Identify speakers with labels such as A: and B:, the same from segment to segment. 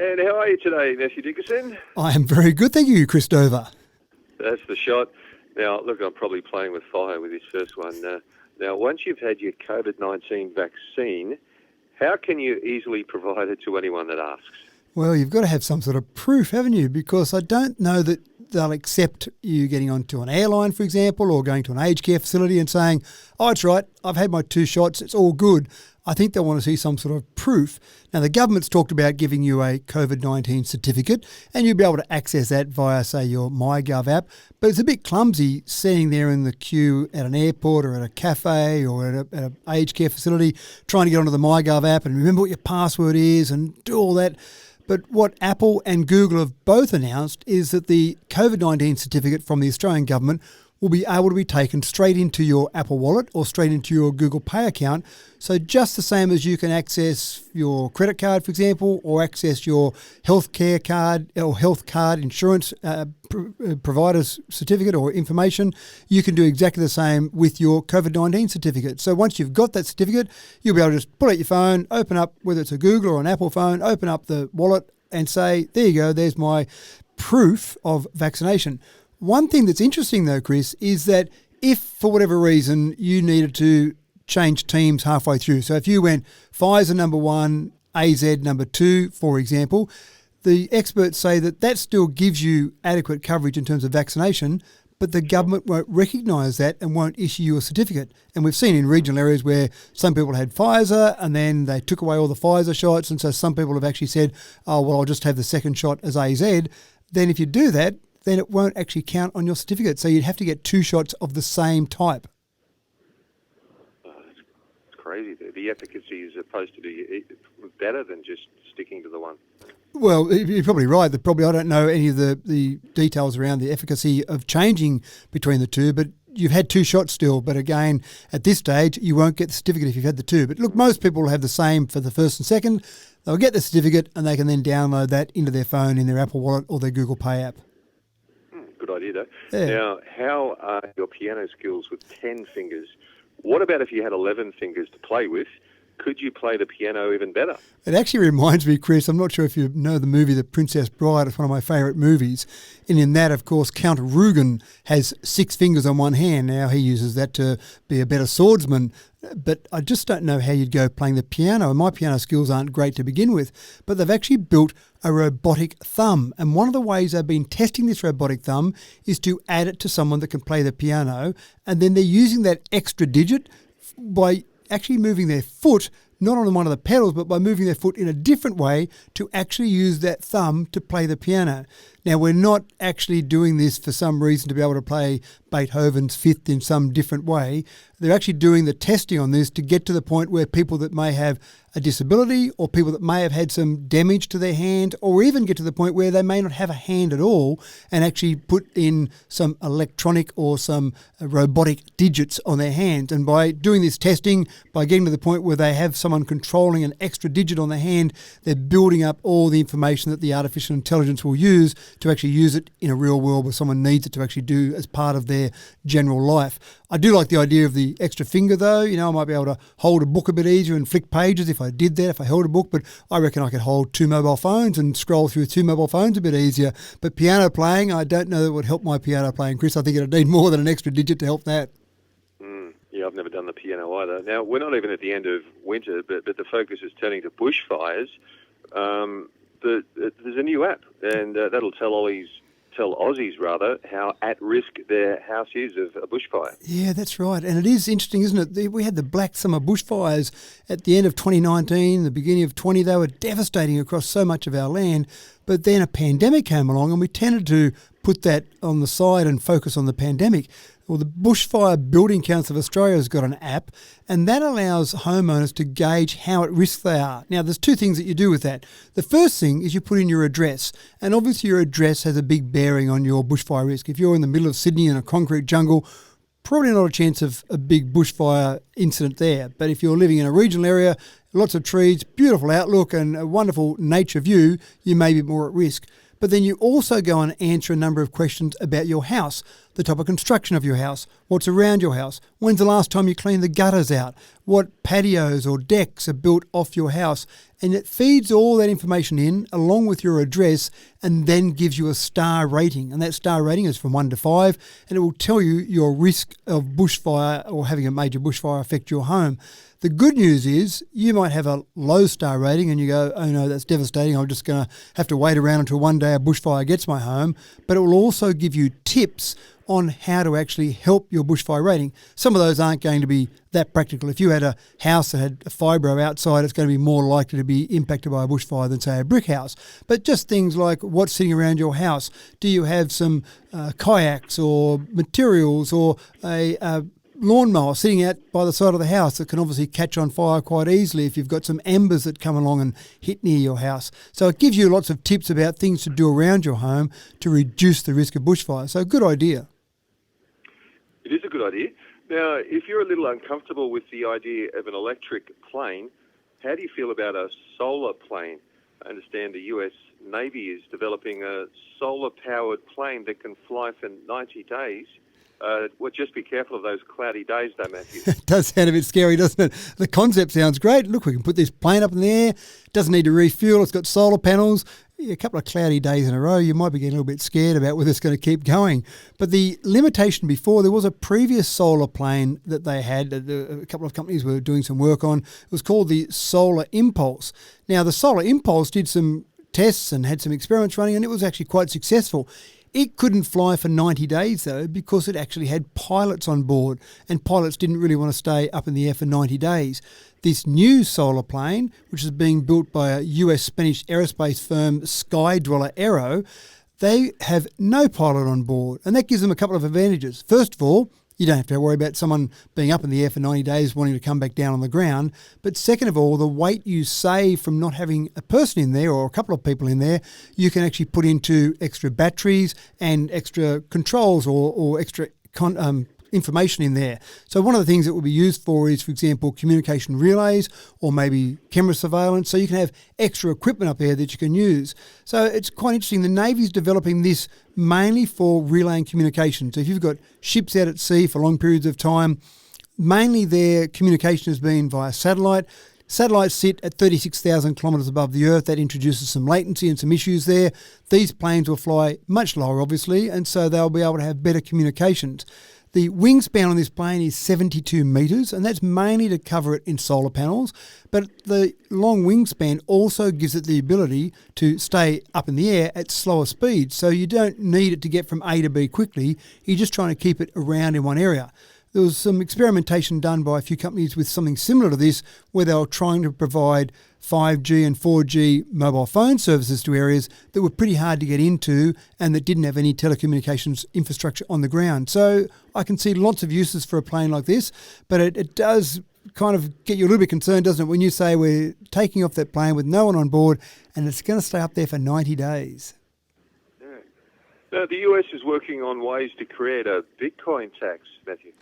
A: And how are you today, Mathew Dickerson?
B: I am very good, thank you, Christopher.
A: That's the shot. Now, look, I'm probably playing with fire with this first one. Now, once you've had your COVID-19 vaccine, how can you easily provide it to anyone that asks?
B: Well, you've got to have some sort of proof, haven't you? Because I don't know that they'll accept you getting onto an airline, for example, or going to an aged care facility and saying, oh, it's right, I've had my 2 shots, it's all good. I think they'll want to see some sort of proof. Now, the government's talked about giving you a COVID-19 certificate, and you'll be able to access that via, say, your MyGov app. But it's a bit clumsy sitting there in the queue at an airport or at a cafe or at an aged care facility trying to get onto the MyGov app and remember what your password is and do all that. But what Apple and Google have both announced is that the COVID-19 certificate from the Australian government will be able to be taken straight into your Apple Wallet or straight into your Google Pay account. So just the same as you can access your credit card, for example, or access your healthcare card or health card insurance provider's certificate or information, you can do exactly the same with your COVID-19 certificate. So once you've got that certificate, you'll be able to just pull out your phone, open up, whether it's a Google or an Apple phone, open up the wallet and say, there you go, there's my proof of vaccination. One thing that's interesting though, Chris, is that if for whatever reason you needed to change teams halfway through, so if you went Pfizer number 1, AZ number 2, for example, the experts say that that still gives you adequate coverage in terms of vaccination, but the government won't recognise that and won't issue you a certificate. And we've seen in regional areas where some people had Pfizer and then they took away all the Pfizer shots, and so some people have actually said, oh, well, I'll just have the second shot as AZ. Then if you do that, then it won't actually count on your certificate. So you'd have to get 2 shots of the same type.
A: Oh, that's crazy. The efficacy is supposed to be better than just sticking to the one.
B: Well, you're probably right. I don't know any of the details around the efficacy of changing between the two, but you've had 2 shots still. But again, at this stage, you won't get the certificate if you've had the 2. But look, most people will have the same for the first and second. They'll get the certificate and they can then download that into their phone in their Apple Wallet or their Google Pay app.
A: Good idea, though.
B: Yeah.
A: Now, how are your piano skills with 10 fingers? What about if you had 11 fingers to play with? Could you play the piano even better?
B: It actually reminds me, Chris, I'm not sure if you know the movie The Princess Bride. It's one of my favourite movies. And in that, of course, Count Rugen has 6 fingers on one hand. Now he uses that to be a better swordsman. But I just don't know how you'd go playing the piano. My piano skills aren't great to begin with, but they've actually built a robotic thumb. And one of the ways they've been testing this robotic thumb is to add it to someone that can play the piano. And then they're using that extra digit by actually moving their foot, not on one of the pedals, but by moving their foot in a different way to actually use that thumb to play the piano. Now, we're not actually doing this for some reason to be able to play Beethoven's Fifth in some different way. They're actually doing the testing on this to get to the point where people that may have a disability or people that may have had some damage to their hand, or even get to the point where they may not have a hand at all and actually put in some electronic or some robotic digits on their hands. And by doing this testing, by getting to the point where they have someone controlling an extra digit on their hand, they're building up all the information that the artificial intelligence will use to actually use it in a real world where someone needs it to actually do as part of their general life. I do like the idea of the extra finger though. You know, I might be able to hold a book a bit easier and flick pages if I did that, if I held a book, but I reckon I could hold 2 mobile phones and scroll through 2 mobile phones a bit easier. But piano playing, I don't know that would help my piano playing, Chris. I think it'd need more than an extra digit to help that.
A: Yeah, I've never done the piano either. Now, we're not even at the end of winter, but the focus is turning to bushfires. There's a new app, and that'll tell Aussies how at risk their house is of a bushfire.
B: Yeah, that's right. And it is interesting, isn't it? We had the Black Summer bushfires at the end of 2019, the beginning of 20. They were devastating across so much of our land. But then a pandemic came along and we tended to put that on the side and focus on the pandemic. Well, the Bushfire Building Council of Australia has got an app, and that allows homeowners to gauge how at risk they are. Now, there's 2 things that you do with that. The first thing is you put in your address, and obviously your address has a big bearing on your bushfire risk. If you're in the middle of Sydney in a concrete jungle, probably not a chance of a big bushfire incident there. But if you're living in a regional area, lots of trees, beautiful outlook and a wonderful nature view, you may be more at risk. But then you also go and answer a number of questions about your house, the type of construction of your house, what's around your house, when's the last time you cleaned the gutters out, what patios or decks are built off your house. And it feeds all that information in along with your address and then gives you a star rating. And that star rating is from 1 to 5, and it will tell you your risk of bushfire or having a major bushfire affect your home. The good news is you might have a low star rating and you go, oh no, that's devastating. I'm just going to have to wait around until one day a bushfire gets my home. But it will also give you tips on how to actually help your bushfire rating. Some of those aren't going to be that practical. If you had a house that had a fibro outside, it's going to be more likely to be impacted by a bushfire than, say, a brick house. But just things like what's sitting around your house. Do you have some kayaks or materials or a lawnmower sitting out by the side of the house that can obviously catch on fire quite easily if you've got some embers that come along and hit near your house. So it gives you lots of tips about things to do around your home to reduce the risk of bushfire. So good idea.
A: It is a good idea. Now, if you're a little uncomfortable with the idea of an electric plane, how do you feel about a solar plane? I understand the US Navy is developing a solar-powered plane that can fly for 90 days. Well, just be careful of those cloudy days, though, Matthew.
B: It does sound a bit scary, doesn't it? The concept sounds great. Look, we can put this plane up in the air. It doesn't need to refuel. It's got solar panels. A couple of cloudy days in a row, you might be getting a little bit scared about whether it's going to keep going. But the limitation before, there was a previous solar plane that they had, a couple of companies were doing some work on. It was called the Solar Impulse. Now, the Solar Impulse did some tests and had some experiments running, and it was actually quite successful. It couldn't fly for 90 days, though, because it actually had pilots on board, and pilots didn't really want to stay up in the air for 90 days. This new solar plane, which is being built by a US-Spanish aerospace firm, Skydweller Aero, they have no pilot on board, and that gives them a couple of advantages. First of all, you don't have to worry about someone being up in the air for 90 days wanting to come back down on the ground. But second of all, the weight you save from not having a person in there or a couple of people in there, you can actually put into extra batteries and extra controls or extra information in there. So one of the things that will be used for is, for example, communication relays or maybe camera surveillance. So you can have extra equipment up there that you can use. So it's quite interesting. The Navy's developing this mainly for relaying communication. So if you've got ships out at sea for long periods of time, mainly their communication has been via satellite. Satellites sit at 36,000 kilometres above the Earth. That introduces some latency and some issues there. These planes will fly much lower, obviously, and so they'll be able to have better communications. The wingspan on this plane is 72 metres, and that's mainly to cover it in solar panels. But the long wingspan also gives it the ability to stay up in the air at slower speeds. So you don't need it to get from A to B quickly. You're just trying to keep it around in one area. There was some experimentation done by a few companies with something similar to this, where they were trying to provide 5G and 4G mobile phone services to areas that were pretty hard to get into and that didn't have any telecommunications infrastructure on the ground. So I can see lots of uses for a plane like this, but it does kind of get you a little bit concerned, doesn't it, when you say we're taking off that plane with no one on board and it's going to stay up there for 90 days.
A: Yeah. Now, the US is working on ways to create a Bitcoin tax, Matthew.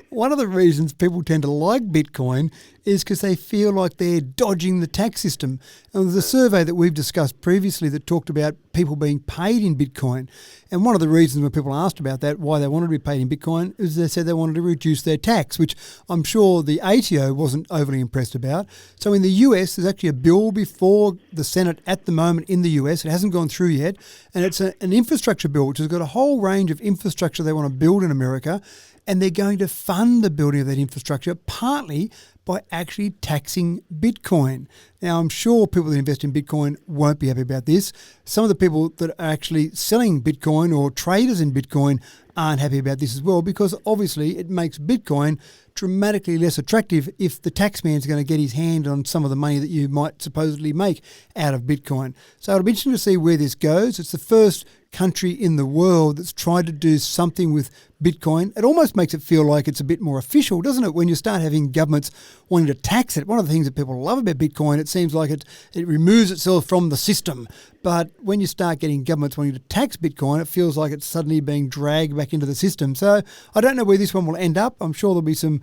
B: One of the reasons people tend to like Bitcoin is because they feel like they're dodging the tax system. And there's a survey that we've discussed previously that talked about people being paid in Bitcoin. And one of the reasons when people asked about that, why they wanted to be paid in Bitcoin, is they said they wanted to reduce their tax, which I'm sure the ATO wasn't overly impressed about. So in the US, there's actually a bill before the Senate at the moment in the US. It hasn't gone through yet. And it's an infrastructure bill, which has got a whole range of infrastructure they want to build in America. And they're going to fund the building of that infrastructure partly by actually taxing Bitcoin. Now, I'm sure people that invest in Bitcoin won't be happy about this. Some of the people that are actually selling Bitcoin or traders in Bitcoin aren't happy about this as well, because obviously it makes Bitcoin dramatically less attractive if the taxman's going to get his hand on some of the money that you might supposedly make out of Bitcoin. So it'll be interesting to see where this goes. It's the first country in the world that's tried to do something with Bitcoin. It almost makes it feel like it's a bit more official, doesn't it, when you start having governments wanting to tax it. One of the things that people love about Bitcoin, it seems like it removes itself from the system. But when you start getting governments wanting to tax Bitcoin, it feels like it's suddenly being dragged back into the system. So I don't know where this one will end up. I'm sure there'll be some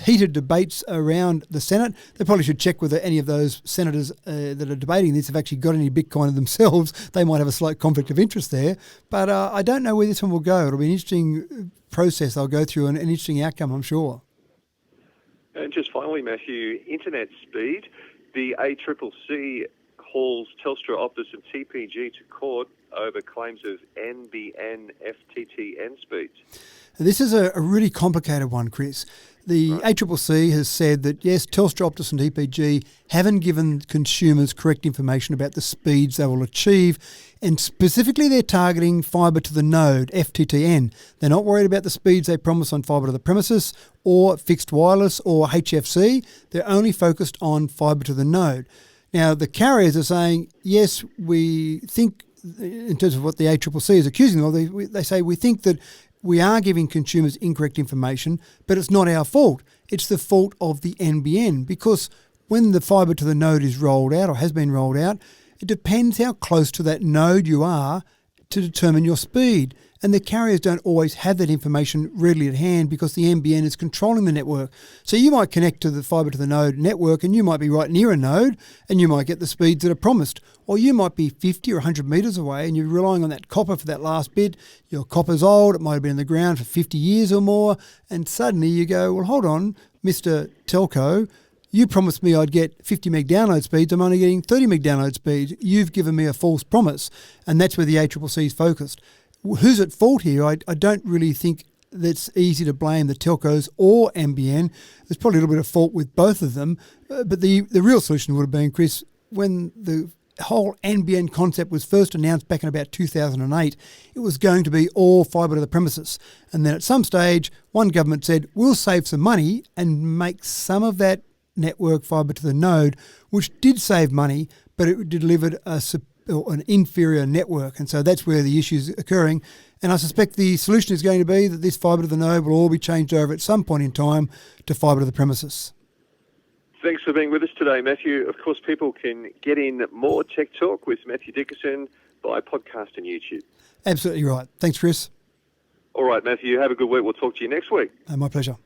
B: heated debates around the Senate. They probably should check whether any of those senators that are debating this have actually got any Bitcoin themselves. They might have a slight conflict of interest there. But I don't know where this one will go. It'll be an interesting process they'll go through and an interesting outcome, I'm sure.
A: And just finally, Matthew, internet speed. The ACCC hauls Telstra, Optus and TPG to court over claims of NBN FTTN speeds.
B: This is a really complicated one, Chris. The ACCC has said that, yes, Telstra, Optus and TPG haven't given consumers correct information about the speeds they will achieve, and specifically they're targeting fibre to the node, FTTN. They're not worried about the speeds they promise on fibre to the premises or fixed wireless or HFC. They're only focused on fibre to the node. Now, the carriers are saying, yes, we think, in terms of what the ACCC is accusing them of, they say we think that we are giving consumers incorrect information, but it's not our fault. It's the fault of the NBN, because when the fibre to the node is rolled out or has been rolled out, it depends how close to that node you are to determine your speed. And the carriers don't always have that information readily at hand because the NBN is controlling the network. So you might connect to the fibre to the node network and you might be right near a node and you might get the speeds that are promised. Or you might be 50 or 100 metres away and you're relying on that copper for that last bit. Your copper's old, it might have been in the ground for 50 years or more, and suddenly you go, well, hold on, Mr. Telco, you promised me I'd get 50 meg download speeds. I'm only getting 30 meg download speeds. You've given me a false promise. And that's where the ACCC is focused. Who's at fault here? I don't really think that's easy to blame the telcos or NBN. There's probably a little bit of fault with both of them. But the real solution would have been, Chris, when the whole NBN concept was first announced back in about 2008, it was going to be all fibre to the premises. And then at some stage, one government said, we'll save some money and make some of that network fibre to the node, which did save money, but it delivered an inferior network. And so that's where the issue is occurring. And I suspect the solution is going to be that this fibre to the node will all be changed over at some point in time to fibre to the premises.
A: Thanks for being with us today, Matthew. Of course, people can get in more Tech Talk with Mathew Dickerson by podcast and YouTube.
B: Absolutely right. Thanks, Chris.
A: All right, Matthew, have a good week. We'll talk to you next week.
B: My pleasure.